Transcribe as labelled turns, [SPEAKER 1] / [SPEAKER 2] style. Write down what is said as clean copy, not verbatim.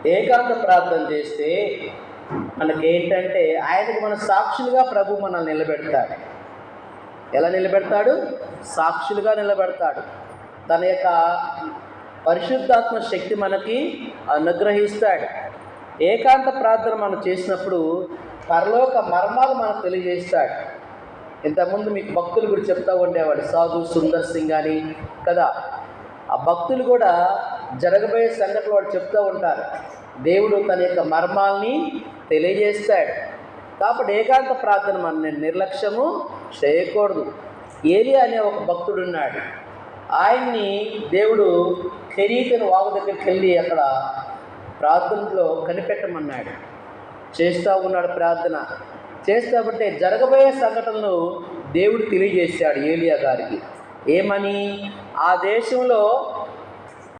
[SPEAKER 1] ఏకాంత ప్రార్థన చేస్తే మనకేంటంటే ఆయనకు మన సాక్షులుగా ప్రభు మనల్ని నిలబెడతాడు. ఎలా నిలబెడతాడు? సాక్షులుగా నిలబెడతాడు. తన యొక్క పరిశుద్ధాత్మ శక్తి మనకి అనుగ్రహిస్తాడు. ఏకాంత ప్రార్థన మనం చేసినప్పుడు పరలోక మర్మాలు మనకు తెలియజేస్తాడు. ఇంతకుముందు మీకు భక్తులు కూడా చెప్తూ ఉండేవాడు, సాధు సుందర్ సింగ్ అని కదా. ఆ భక్తులు కూడా జరగబోయే సంగతులు వాడు చెప్తూ ఉంటారు. దేవుడు తన యొక్క మర్మాల్ని తెలియజేస్తాడు. కాబట్టి ఏకాంత ప్రార్థన మనం నిర్లక్ష్యము చేయకూడదు. ఏలియా అనే ఒక భక్తుడు ఉన్నాడు. ఆయన్ని దేవుడు కెరీతను వాగు దగ్గరికి వెళ్ళి అక్కడ ప్రార్థనలో కనిపెట్టమన్నాడు. చేస్తూ ఉన్నాడు ప్రార్థన. చేస్తామంటే జరగబోయే సంఘటనలు దేవుడు తెలియజేశాడు ఏలియా గారికి. ఏమని? ఆ దేశంలో